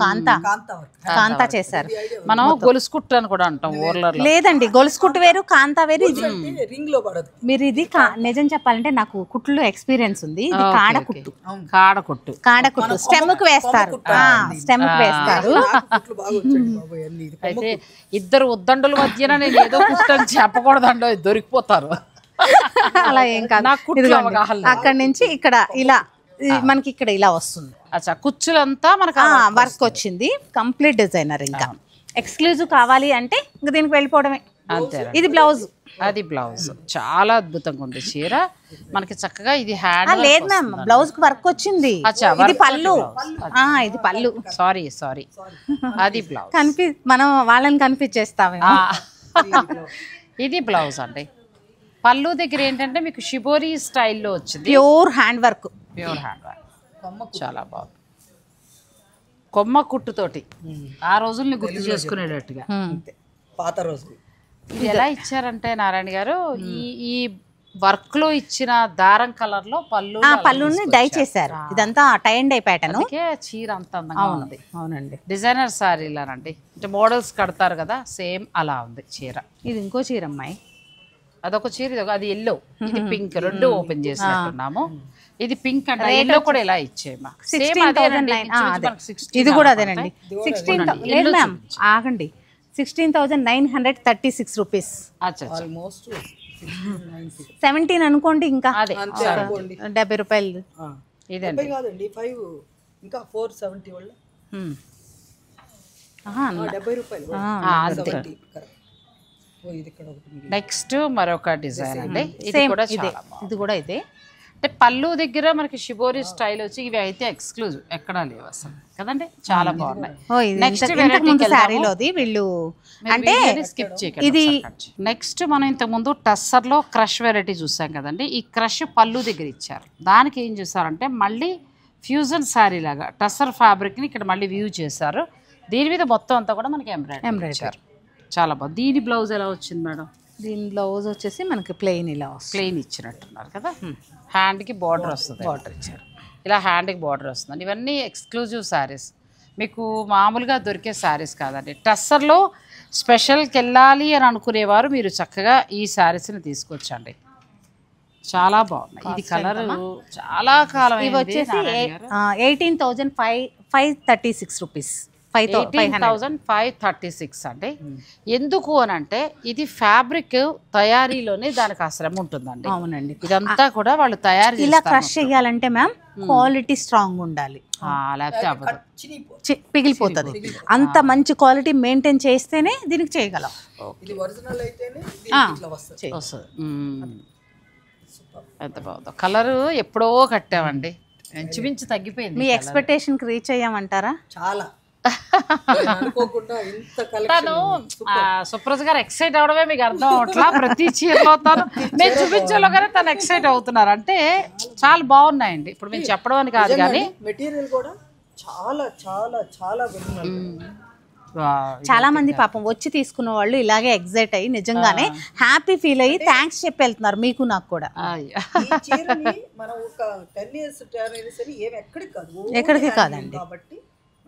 కాంతా చేశారు. మనం గొలుసు కుట్టు అని కూడా అంటాం ఊర్లలో. లేదండి, గొలుసు కుట్టు వేరు, కాంతా వేరు. రింగ్ లో పడదు. మీరు ఇది నిజం చెప్పాలంటే నాకు కుట్లు ఎక్స్పీరియన్స్ ఉంది. ఇది కాడకుట్టు. కాడకుట్టు స్టెమ్ కు వేస్తారు, స్టెమ్ కు వేస్తారు. అయితే ఇద్దరు ఉద్దండుల మధ్యన నేను ఏదో కుట్టని చెప్పకూడదండో, దొరికిపోతారు. అలా ఏం కాదు, అక్కడ నుంచి ఇక్కడ ఇలా మనకి ఇక్కడ ఇలా వస్తుంది. అచ్చా, కుచ్చులంతా మనకు వర్క్ వచ్చింది, కంప్లీట్ డిజైనర్. ఇంకా ఎక్స్క్లూజివ్ కావాలి అంటే ఇంకా దీనికి వెళ్ళిపోవడమే. అంతే. ఇది బ్లౌజ్, అది బ్లౌజ్. చాలా అద్భుతంగా ఉంది చీర. మనకి చక్కగా ఇది హ్యాండ్ లేదు మ్యామ్, బ్లౌజ్ కి వర్క్ వచ్చింది. ఇది పళ్ళు, ఇది పళ్ళు. సారీ అది బ్లౌజ్. మనం వాళ్ళని కనిపించేస్తామే. ఇది బ్లౌజ్ అండి. పళ్ళు దగ్గర ఏంటంటే మీకు షిబోరి స్టైల్లో వచ్చింది, ప్యూర్ హ్యాండ్ వర్క్. చాలా బాగుంది. కొమ్మ కుట్టుతోటి ఆ రోజుల్ని గుర్తు చేసుకునేటట్టుగా పాత రోజులు. ఇది ఎలా ఇచ్చారంటే నారాయణ గారు, ఈ వర్క్ లో ఇచ్చిన దారం కలర్ లో పళ్ళుని డై చేశారు. ఇదంతా టై అండ్ డై ప్యాటర్న్. చీర అంత అందంగా ఉంది. అవునండి, డిజైనర్ సారీలానండి, అంటే మోడల్స్ కడతారు కదా, సేమ్ అలా ఉంది చీర. ఇది ఇంకో చీర అమ్మాయి, అదొక చీర, అది ఎల్లో, ఇది పింక్. 2 ఓపెన్ చేసినట్టున్నాము. ఇది పింక్ అంటే ఎల్లో కూడా ఎలా ఇచ్చేమా. ఇది కూడా అదేనండి. 16,000 మ్యామ్, ఆగండి, 16,936 రూపీస్. ఆల్మోస్ట్ 17 అనుకోండి. ఇంకా అదే 70 రూపాయలు. ఇదండి కాదండి, 5 ఇంకా 470 వల్ల 70 రూపాయలు. నెక్స్ట్ మరొక డిజైన్ అండి, ఇది కూడా ఇదే. అంటే పళ్ళు దగ్గర మనకి షిబోరి స్టైల్ వచ్చి, ఇవి అయితే ఎక్స్క్లూజివ్, ఎక్కడా లేవు అసలు కదండి. చాలా బాగున్నాయి. నెక్స్ట్ మనం ఇంతకు ముందు టస్సర్ లో క్రష్ వెరైటీ చూసాం కదండి. ఈ క్రష్ పళ్ళు దగ్గర ఇచ్చారు. దానికి ఏం చేశారంటే మళ్ళీ ఫ్యూజన్ శారీ లాగా టస్సర్ ఫ్యాబ్రిక్ ని ఇక్కడ మళ్ళీ వ్యూ చేశారు. దీని మీద మొత్తం అంతా కూడా మనకి ఎంబ్రాయిడరీ ఇచ్చారు. చాలా బాగుంది. దీని బ్లౌజ్ ఎలా వచ్చింది మేడం? దీని బ్లౌజ్ వచ్చేసి మనకి ప్లెయిన్, ఇలా ప్లెయిన్ ఇచ్చినట్టున్నారు కదా. హ్యాండ్కి బార్డర్ వస్తుంది, బార్డర్ ఇచ్చారు. ఇలా హ్యాండ్కి బార్డర్ వస్తుంది. ఇవన్నీ ఎక్స్క్లూజివ్ శారీస్, మీకు మామూలుగా దొరికే శారీస్ కాదండి. టస్సర్లో స్పెషల్కి వెళ్ళాలి అని అనుకునేవారు మీరు చక్కగా ఈ శారీస్ని తీసుకొచ్చండి. చాలా బాగున్నాయి. ఇది కలర్ చాలా కాలం. ఇవి వచ్చేసి 18,536 రూపీస్. 18,536 అండి. ఎందుకు అని అంటే ఇది ఫ్యాబ్రిక్ తయారీలోనే దానికి ఆ శ్రమ ఉంటుందండి. అవునండి, ఇదంతా కూడా వాళ్ళు తయారు ఇలా క్రష్ చేయాలంటే మ్యామ్ క్వాలిటీ స్ట్రాంగ్ ఉండాలి, లేకపోతే పిగిలిపోతుంది. అంత మంచి క్వాలిటీ మెయింటైన్ చేస్తేనే దీనికి చేయగలం. ఎంత బాగుందో కలరు. ఎప్పుడో కట్టామండి, ఇంచుమించు తగ్గిపోయింది. మీ ఎక్స్పెక్టేషన్కి రీచ్ అయ్యామంటారా? చాలా అనుకోకుండా ఇంత తను సుప్రజ గారు ఎక్సైట్ అవడమే మీకు అర్థం అవట్లా. ప్రతి చీరలో తను మేము చూపించేలోగానే తను ఎక్సైట్ అవుతున్నారు. అంటే చాలా బాగున్నాయండి. ఇప్పుడు మేము చెప్పడం అని కాదు కానీ మెటీరియల్ కూడా చాలా చాలా చాలా చాలా మంది పాపం వచ్చి తీసుకున్న వాళ్ళు ఇలాగే ఎగ్జైట్ అయ్యి నిజంగానే హ్యాపీ ఫీల్ అయ్యి థ్యాంక్స్ చెప్పి వెళ్తున్నారు మీకు నాకు కూడా. ఈ చీరని మనం ఒక 10 years అని ఏమి ఎక్కడికి కాదండి. కాబట్టి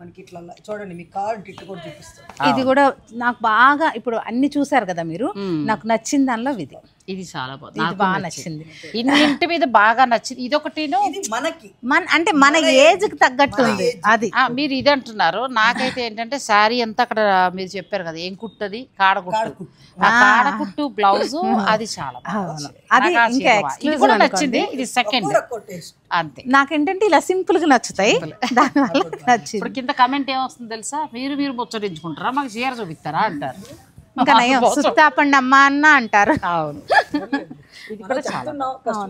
మనకి ఇట్లా చూడండి, మీ కార్డ్ ఇట్లా కూడా చూపిస్తాం. ఇది కూడా నాకు బాగా ఇప్పుడు అన్ని చూసారు కదా మీరు, నాకు నచ్చిన దానిలో ఇది చాలా బాగుంది. ఇది బాగా నచ్చింది. ఇన్నింటి మీద బాగా నచ్చింది. ఇది ఒకటిను మనకి అంటే మన ఏజ్ కి తగ్గట్టు ఉంది అది. మీరు ఇది అంటున్నారు. నాకైతే ఏంటంటే శారీ అంతా అక్కడ మీరు చెప్పారు కదా ఏం కుట్టది, కాడకుట్టు. ఆ కాడకుట్టు బ్లౌజ్ అది చాలా అది ఇంకా ఇది కూడా నచ్చింది. ఇది సెకండ్ అంతే. నాకేంటంటే ఇలా సింపుల్ గా నచ్చుతాయి, దానివల్ల నచ్చింది. ఇప్పుడు కింద కమెంట్ ఏమొస్తుంది తెలుసా, మీరు ముచ్చరించుకుంటారా, మాకు చీర చూపిస్తారా అంటారు. ఇంకా నయం సుత్తాపండి అమ్మ అన్న అంటారు. అవును, ఇది కూడా చాలా.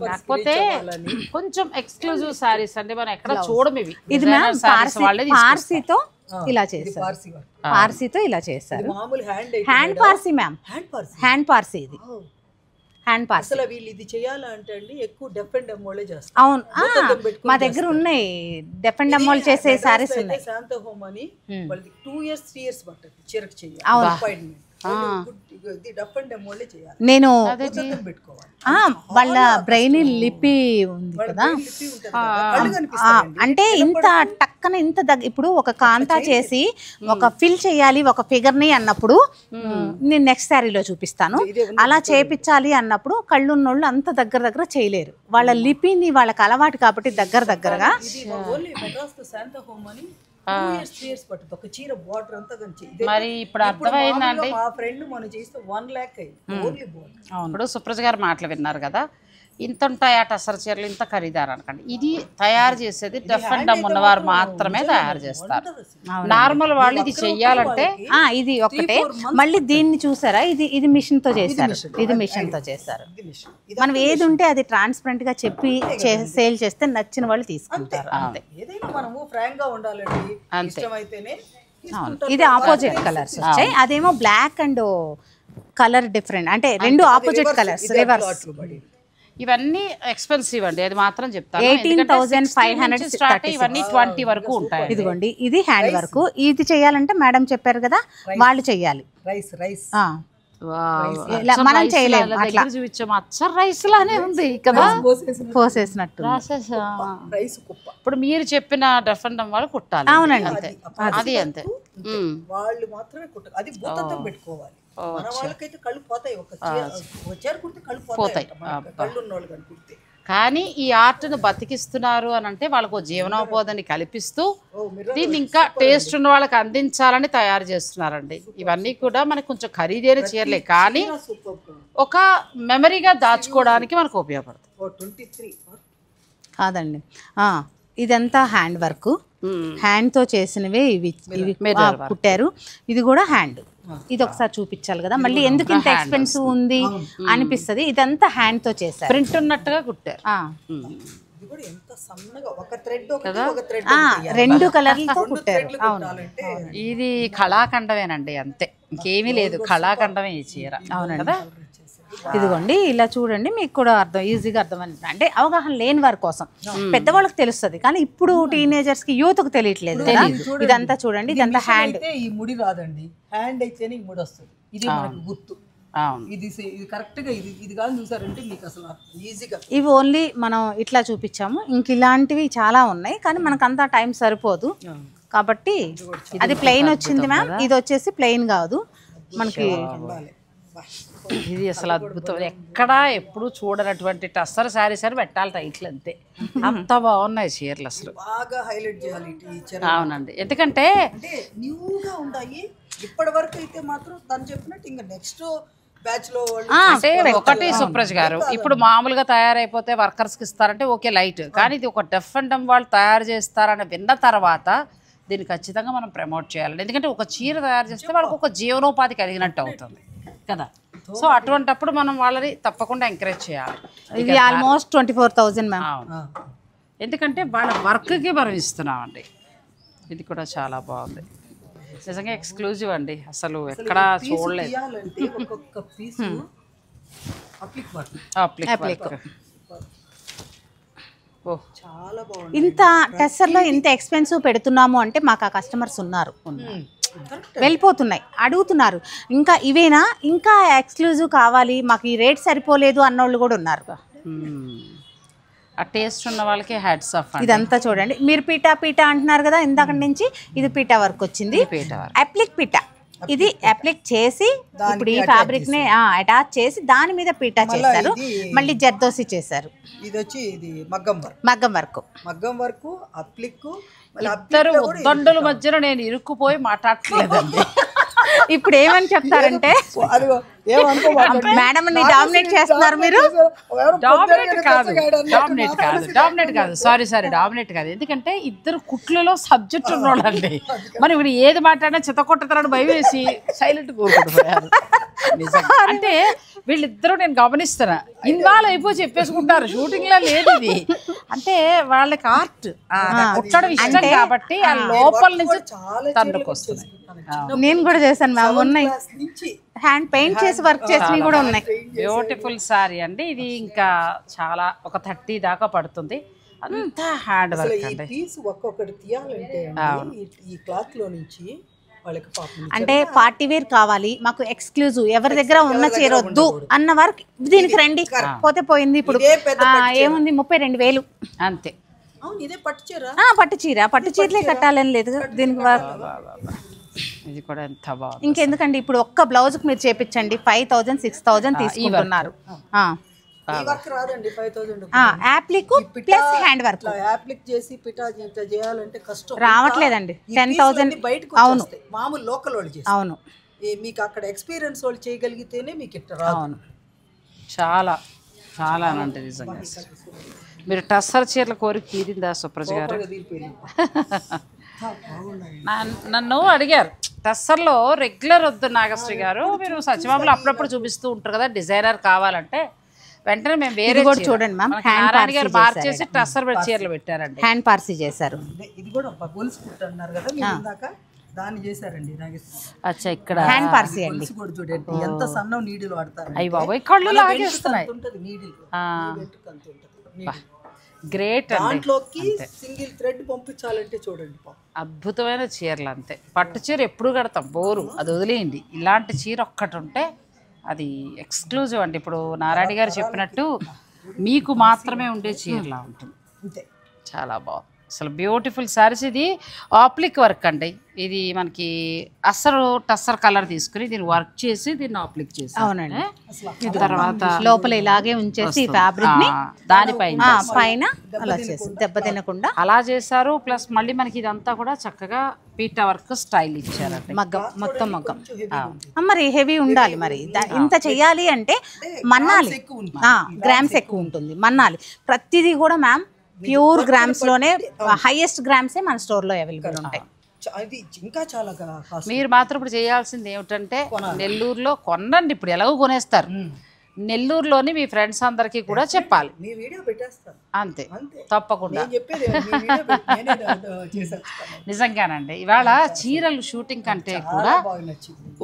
కాకపోతే కొంచెం ఎక్స్క్లూజివ్ సారీస్ అంటే మనం ఎక్కడ చూడము ఇవి. ఇది మ్యామ్ పార్సీతో ఇలా చేస్తారు, పార్సీతో ఇలా చేస్తారు. Hand Parsi ma'am, hand Parsi ఇది హ్యాండ్ పార్సీ. అసలు వీళ్ళు ఇది చేయాలంటే అండి ఎక్కువ డెఫ్ అండ్ డెమోలే చేస్తారు. అవును, మా దగ్గర ఉన్నాయి డెఫ్ అండ్ డెమోల్ చేసే సారీస్ ఉన్నాయి. శాంత హోమ్ అని వాళ్ళకి 2 years 3 years పట్టదు చీరకు చేయాలి. నేను వాళ్ళ బ్రెయిన్ లిపి ఉంది కదా, అంటే ఇంత టక్కన ఇంత ఇప్పుడు ఒక కాంతా చేసి ఒక ఫిల్ చేయాలి ఒక ఫిగర్ ని అన్నప్పుడు నేను నెక్స్ట్ శారీలో చూపిస్తాను. అలా చేపించాలి అన్నప్పుడు కళ్ళున్నోళ్ళు అంత దగ్గర దగ్గర చేయలేరు. వాళ్ళ లిపిని వాళ్ళకి అలవాటు కాబట్టి దగ్గరగా మరి ఇప్పుడు అర్థమైందండి. ఇప్పుడు సుప్రజ గారు మాటలు విన్నారు కదా, ఇంత ఉంటాయి ఆ టసర్ చీరలు ఇంత ఖరీదారు అనకండి. ఇది తయారు చేసేది డెఫ్ అండ్ డమ్ ఉన్నవారు మాత్రమే తయారు చేస్తారు. నార్మల్ వాళ్ళు ఇది చెయ్యాలంటే ఇది ఒకటే. మళ్ళీ దీన్ని చూసారా, ఇది మిషన్ తో చేస్తారు, ఇది మిషన్ తో చేస్తారు. మనం ఏది ఉంటే అది ట్రాన్స్పరెంట్ గా చెప్పి సేల్ చేస్తే నచ్చిన వాళ్ళు తీసుకుంటారు అంతే. ఇది ఆపోజిట్ కలర్స్ వచ్చాయి, అదేమో బ్లాక్ అండ్ కలర్ డిఫరెంట్, అంటే రెండు ఆపోజిట్ కలర్స్ రివర్స్. ఇవన్నీ ఎక్స్పెన్సివ్ అండి, అది మాత్రం చెప్తాను. 18,500 స్టార్ట్, ఇవన్నీ 20 వరకు ఉంటాయి. ఇదిగోండి ఇది హ్యాండ్ వర్క్. ఇది చేయాలంటే మేడం చెప్పారు కదా వాళ్ళు చెయ్యాలి. మనం చేయలేము అట్లా. అచ్చర్ రైస్ లానే ఉంది కదా, పోసేసినట్టు. ఇప్పుడు మీరు చెప్పిన డెఫ్ అండ్ డమ్ వాళ్ళు కుట్టాలి. అవునండి, అది అంతే. వాళ్ళు మాత్రమే కుట్టాలి, అది భూతత్వం పెట్టుకోవాలి. మన వాళ్ళకైతే కళ్ళు పోతాయి, ఒక చీర కుడితే కళ్ళు పోతాయి కళ్ళు ఉన్నోళ్ళు కనుకుంటే. కానీ ఈ ఆర్ట్ను బతికిస్తున్నారు అని అంటే వాళ్ళకు జీవనోపాధిని కల్పిస్తూ దీన్ని ఇంకా టేస్ట్ ఉన్న వాళ్ళకి అందించాలని తయారు చేస్తున్నారండి. ఇవన్నీ కూడా మనకు కొంచెం ఖరీదైన చీరలే కానీ ఒక మెమరీగా దాచుకోవడానికి మనకు ఉపయోగపడుతుంది. కాదండి, ఇదంతా హ్యాండ్ వర్క్, హ్యాండ్ తో చేసినవే ఇవి కుట్టారు. ఇది కూడా హ్యాండ్. ఇది ఒకసారి చూపించాలి కదా, మళ్ళీ ఎందుకు ఇంత ఎక్స్పెన్సివ్ ఉంది అనిపిస్తుంది. ఇదంతా హ్యాండ్ తో చేశారు, ప్రింట్ ఉన్నట్టుగా కుట్టారు. రెండు కలర్లతో కుట్టారు. ఇది కళాఖండమేనండి, అంతే, ఇంకేమీ లేదు. కళాఖండమే ఈ చీర. అవునండి కదా. ఇదిగోండి ఇలా చూడండి, మీకు కూడా ఈజీగా అర్థమైంది. అంటే అవగాహన లేని వారి కోసం, పెద్దవాళ్ళకి తెలుస్తుంది కానీ ఇప్పుడు టీనేజర్స్ కి యూత్ కు తెలియట్లేదు. ఇదంతా చూడండి, ఇదంతా హ్యాండ్. ఈ ముడి రాదండి, హ్యాండ్ అయితేనే ఈ ముడి వస్తుంది. ఇది మనకు గుర్తు. ఇది కరెక్ట్ గా ఇది కాదు చూసారంటే మీకు అసలు ఈజీగా. ఇవి ఓన్లీ మనం ఇట్లా చూపించాము, ఇంక ఇలాంటివి చాలా ఉన్నాయి కానీ మనకు అంతా టైం సరిపోదు కాబట్టి అది ప్లెయిన్ వచ్చింది మ్యామ్. ఇది వచ్చేసి ప్లెయిన్ కాదు మనకి. ఇది అసలు అద్భుతం, ఎక్కడా ఎప్పుడు చూడనటువంటి టస్సర్ శారీస్ అని పెట్టాలి టైట్లు, అంతే. అంత బాగున్నాయి చీరలు అసలు, బాగా హైలైట్ చేయాలి. అవునండి, ఎందుకంటే న్యూగా ఉన్నాయి. ఇప్పటి వరకు అయితే మాత్రం తను చెప్పినట్టు ఇంకా నెక్స్ట్ బ్యాచ్ లో అంటే ఒకటి సుప్రజ్ గారు ఇప్పుడు మామూలుగా తయారైపోతే వర్కర్స్ కి ఇస్తారంటే ఓకే లైట్, కానీ ఇది ఒక డెఫ్ అండ్ డమ్ వాళ్ళు తయారు చేస్తారని విన్న తర్వాత దీన్ని ఖచ్చితంగా మనం ప్రమోట్ చేయాలి. ఎందుకంటే ఒక చీర తయారు చేస్తే వాళ్ళకి ఒక జీవనోపాధి కలిగినట్టు అవుతుంది కదా. సో అటువంటప్పుడు మనం వాళ్ళని తప్పకుండా ఎంకరేజ్ చేయాలి. ఇది ఆల్మోస్ట్ 24,000 మ్యామ్. అవును, ఎందుకంటే వాళ్ళ వర్క్కి మనం ఇస్తున్నామండి. ఇది కూడా చాలా బాగుంది, నిజంగా ఎక్స్క్లూజివ్ అండి, అసలు ఎక్కడ చూడలేదు. ఒక్కొక్క పీస్ చాలా బాగుంది. ఇంత టెస్సర్లో ఇంత ఎక్స్పెన్సివ్ పెడుతున్నాము అంటే మాకు ఆ కస్టమర్స్ ఉన్నారు, వెళ్ళిపోతున్నాయి, అడుగుతున్నారు ఇంకా ఇవేనా, ఇంకా ఎక్స్క్లూజివ్ కావాలి, మాకు ఈ రేట్ సరిపోలేదు అన్నోళ్ళు కూడా ఉన్నారు. ఆ టేస్ట్ ఉన్న వాళ్ళకి హ్యాట్స్ ఆఫ్. ఇదంతా చూడండి, మీరు పీటా అంటున్నారు కదా ఇందాక నుంచి, ఇది పీటా వర్క్ వచ్చింది, అప్లిక్ పీటా. ఇది అప్లిక్ చేసి ఇప్పుడు ఈ ఫ్యాబ్రిక్ ని అటాచ్ చేసి దాని మీద పీటా చేశారు, మళ్ళీ జర్దోసి చేశారు. ఇది వచ్చి ఇది మగ్గం వర్క్ అప్లిక్. ఇద్దరు ఉద్దండుల మధ్యలో నేను ఇరుక్కుపోయి మాట్లాడలేదండి. ఇప్పుడు ఏమని చెప్తారంటే మేడం ని డామినేట్ చేస్తున్నారు మీరు. డామినేట్ కాదు, సారీ డామినేట్ కాదు, ఎందుకంటే ఇద్దరు కుట్లలో సబ్జెక్ట్ ఉన్నోళ్ళండి. మరి ఇప్పుడు ఏది మాట్లాడినా చితకొట్టతారని భయం వేసి సైలెంట్ కూరుకుంటుపోయారు. అంటే వీళ్ళిద్దరూ నేను గమనిస్తున్నా, ఇన్వాల్వ్ అయిపోయి చెప్పేసుకుంటారు, షూటింగ్ లో లేదు ఇది. అంటే వాళ్ళకి ఆర్ట్ కుట్టడం ఇష్టం కాబట్టి ఆ లోపల నుంచి తండ్రికి వస్తుంది. నేను కూడా చేశాను మ్యామ్, ఉన్నాయి హ్యాండ్ పెయింట్ చేసి వర్క్ చేసినవి కూడా ఉన్నాయి. బ్యూటిఫుల్ సారీ అండి ఇది, ఇంకా చాలా ఒక 30 దాకా పడుతుంది, అంతా హ్యాండ్ వర్క్ అండి. ఒక్కొక్కటి తీయాలంటే ఈ క్లాత్ లో నుంచి అంటే పార్టీ వేర్ కావాలి మాకు, ఎక్స్క్లూజివ్, ఎవరి దగ్గర ఉన్న చీర వద్దు అన్న వర్క్ దీనికి రండి, పోతే పోయింది. ఇప్పుడు ఏముంది 32,000 అంతే. పట్టు చీరలే కట్టాలని లేదు దీనికి వర్క్. ఇది కూడా ఎంత బాగుంది. ఇంకెందుకండి ఇప్పుడు ఒక్క బ్లౌజ్ కు మీరు చేపించండి 5,000 6,000 తీసుకుంటున్నారు. అప్లిక్ ప్లస్ హ్యాండ్ వర్క్ చేయాలంటే కష్టం, రావట్లేదండి. 10,000 అవును, మామూలు లోకల్ వాళ్ళు చేస్తారు. అవును, మీకు అక్కడ ఎక్స్పీరియన్స్ వాళ్ళు చేయగలిగితేనే మీకు ఇక్కడ రాదు. అవును, చాలా చాలా అంటే నిజంగా. మీరు టస్సర్ చీరల కోరిక తీరిందా సుప్రజ గారు? నన్ను అడిగారు టస్సర్లో రెగ్యులర్ వద్దు నాగశ్రీ గారు, మీరు సత్యభామలో అప్పుడప్పుడు చూపిస్తూ ఉంటారు కదా డిజైనర్ కావాలంటే, వెంటనే మేము వేరే కూడా చూడండి మ్యామ్, నారాయణ గారు మార్చేసి టస్సర్ చీరలు పెట్టారండి, హ్యాండ్ పార్సీ చేశారు. ఇది కూడా గొలుసు కుట్టన్నారు కదా మీరు ఇందాక, దాన్ని చేశారండి అచ్చా. ఇక్కడ హ్యాండ్ పార్సీ అండి, కూడా చూడండి ఎంత సన్నం నీడిల్ వాడతారు. అయ్యి బాబోయ్, కళ్ళు లాగేస్తున్నాయి. గ్రేట్ అండి. దాంట్లోకి సింగిల్ థ్రెడ్ పంపించాలంటే చూడండి అద్భుతమైన చీరలు. అంతే, పట్టు చీర ఎప్పుడు కడతాం, బోరు, అది వదిలేయండి. ఇలాంటి చీర ఒక్కటి ఉంటే అది ఎక్స్క్లూజివ్ అండి. ఇప్పుడు నారాయణ గారు చెప్పినట్టు మీకు మాత్రమే ఉండే చీరలా ఉంటుంది. అంతే, చాలా బాగుంది అసలు, బ్యూటిఫుల్ సారీస్. ఇది ఆప్లిక్ వర్క్ అండి, ఇది మనకి అసలు టస్సర్ కలర్ తీసుకుని దీన్ని వర్క్ చేసి దీన్ని ఆప్లిక్ చేసి, అవునండి, తర్వాత లోపల ఇలాగే ఉంచేసి ఫ్యాబ్రిక్ ని దానిపైన పైన అలా చేసి దెబ్బ తినకుండా అలా చేశారు. ప్లస్ మళ్ళీ మనకి ఇదంతా కూడా చక్కగా పీటా వర్క్ స్టైల్ ఇచ్చారండి, మగ్గం, మొత్తం మగ్గం. మరి హెవీ ఉండాలి, మరి ఇంత చెయ్యాలి అంటే మన్నాలి, గ్రామ్స్ ఎక్కువ ఉంటుంది, మన్నాలి. ప్రతిదీ కూడా మ్యామ్ ప్యూర్ గ్రామ్స్ లోనే, హైయెస్ట్ గ్రామ్సే మన స్టోర్ లో అవైలబుల్ ఉంటాయి. ఇంకా చాలా మీరు మాత్రం ఇప్పుడు చేయాల్సింది ఏమిటంటే నెల్లూరులో కొనండి, ఇప్పుడు ఎలాగో కొనేస్తారు, నెల్లూరులోని మీ ఫ్రెండ్స్ అందరికీ కూడా చెప్పాలి. మీ వీడియో పెట్టేస్తాను అంతే, తప్పకుండా. నిజంగానండి, ఇవాళ చీరలు షూటింగ్ కంటే కూడా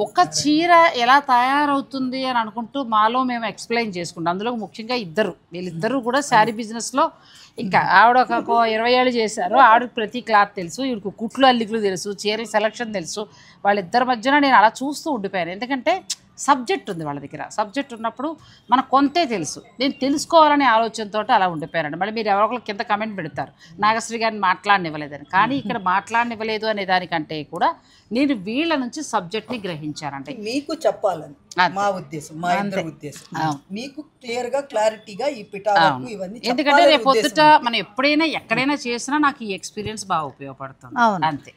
ఒక చీర ఎలా తయారవుతుంది అని అనుకుంటూ మాలో మేము ఎక్స్ప్లెయిన్ చేసుకుంటాం. అందులో ముఖ్యంగా వీళ్ళిద్దరూ కూడా శారీ బిజినెస్లో, ఇంకా ఆవిడ ఒక 20 ఏళ్ళు చేశారు, ఆవిడకి ప్రతి క్లాత్ తెలుసు, వీడికి కుట్లు అల్లికలు తెలుసు, చీరల సెలక్షన్ తెలుసు. వాళ్ళిద్దరి మధ్యన నేను అలా చూస్తూ ఉండిపోయాను, ఎందుకంటే సబ్జెక్ట్ ఉంది వాళ్ళ దగ్గర. సబ్జెక్ట్ ఉన్నప్పుడు మనకు కొంతే తెలుసు, నేను తెలుసుకోవాలనే ఆలోచనతో అలా ఉండిపోయానండి. మళ్ళీ మీరు ఎవరో కింద కమెంట్ పెడతారు నాగశ్రీ గారిని మాట్లాడనివ్వలేదని, కానీ ఇక్కడ మాట్లాడనివ్వలేదు అనే దానికంటే కూడా నేను వీళ్ళ నుంచి సబ్జెక్ట్ని గ్రహించానంటే మీకు చెప్పాలని మా ఉద్దేశం, మా ఇద్దరి ఉద్దేశం, మీకు క్లియర్ గా క్లారిటీగా ఈ పిటా ఇవన్నీ. ఎందుకంటే రేపు పొద్దుట మనం ఎప్పుడైనా ఎక్కడైనా చేసినా నాకు ఈ ఎక్స్పీరియన్స్ బాగా ఉపయోగపడుతుంది. అంతే,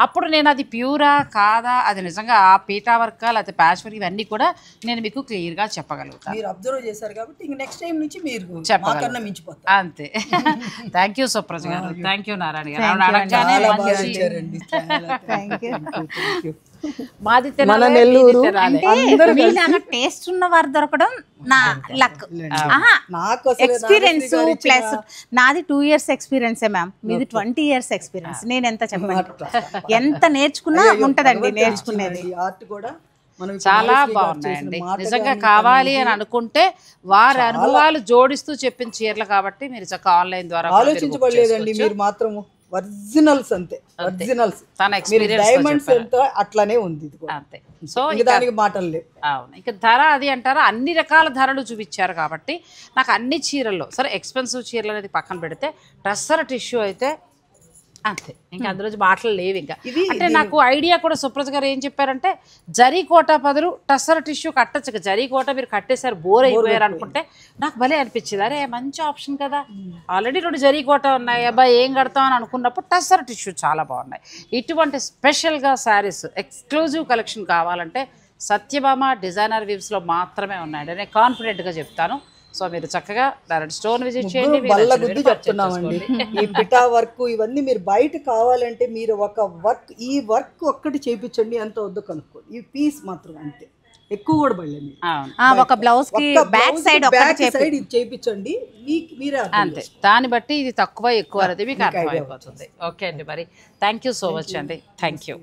అప్పుడు నేను అది ప్యూరా కాదా, అది నిజంగా ఆ పీటా వర్కా లేకపోతే ప్యాచ్ వర్క్, ఇవన్నీ కూడా నేను మీకు క్లియర్గా చెప్పగలుగుతాను. మీరు అబ్జర్వ్ చేశారు కాబట్టి నెక్స్ట్ టైం నుంచి మీరు చెప్పగలరు, మించిపోతారు. అంతే. థ్యాంక్ యూ సుప్రజ గారు, థ్యాంక్ యూ నారాయణ గారు. చాలా బాగా ఇచ్చారండి. Thank you. మాది మన తినాలి, నెల్లూరు మీది తినాలి. అంటే మీలాగా టేస్ట్ ఉన్న వారు దొరకడం నా లక్. నాకు అసలు ఎక్స్పీరియన్స్ ప్లస్ నాది 2 years ఎక్స్పీరియన్సే మ్యామ్, మీది 20 years ఎక్స్పీరియన్స్. నేను ఎంత చెప్పండి, ఎంత నేర్చుకున్నా ఉంటదండి నేర్చుకునేది. ఆర్ట్ కూడా మనం చాలా బాగున్నాయండి నిజంగా. కావాలి అని అనుకుంటే వారి అనుభవాలు జోడిస్తూ చెప్పిన చీరలు కాబట్టి మీరు చక్కగా ఆన్లైన్ ద్వారా ఆలోచించబడలేదండి. మీరు మాత్రం ఒరిజినల్స్ అంతే, ఒరిజినల్స్. తన ఎక్స్పీరియన్స్ డైమండ్స్ ఎంత అట్లానే ఉంది ఇది కూడా. అంతే. సో దానికి మాటలు లేవు. అవును, ఇక ధర అది అంటారా, అన్ని రకాల ధరలు చూపించారు కాబట్టి నాకు అన్ని చీరల్లో సరే ఎక్స్పెన్సివ్ చీరలు అనేది పక్కన పెడితే టస్సర్ టిష్యూ అయితే అంతే, ఇంకా అందులో మాటలు లేవు. ఇంకా అంటే నాకు ఐడియా కూడా సుప్రజ గారు ఏం చెప్పారంటే జరీ కోట బదులు టస్సర్ టిష్యూ కట్టచ్చు. జరీ కోట మీరు కట్టేసారు బోర్ అయిపోయారు అనుకుంటే నాకు భలే అనిపించింది, అరే మంచి ఆప్షన్ కదా, ఆల్రెడీ 2 జరీ కోట ఉన్నాయి, అబ్బాయి ఏం కడతాం అని అనుకున్నప్పుడు టస్సర్ టిష్యూ చాలా బాగున్నాయి. ఇటువంటి స్పెషల్గా శారీస్ ఎక్స్క్లూజివ్ కలెక్షన్ కావాలంటే సత్యభామ డిజైనర్ వీవ్స్లో మాత్రమే ఉన్నాయండి, నేను కాన్ఫిడెంట్గా చెప్తాను. సో మీరు చక్కగా డైరెక్ట్ స్టోర్ విజిట్ చేయండి. బల్ల గుద్ది చెప్తున్నామండి, ఈ పిటా వర్క్ ఇవన్నీ మీరు బయట కావాలంటే మీరు ఒక వర్క్, ఈ వర్క్ ఒక్కటి చేయించండి, ఎంత వద్దు కనుక్కోండి. ఈ పీస్ మాత్రం అంతే, ఎక్కువ కూడా పడలేదు. ఒక బ్లౌజ్ కి బ్యాక్ సైడ్ ఇది చేయించండి, మీరే అంతే. దాన్ని బట్టి ఇది తక్కువ ఎక్కువ అనేది మీకు అర్థమైపోతుంది. ఓకే అండి, మరి థ్యాంక్ యూ సో మచ్ అండి, థ్యాంక్ యూ.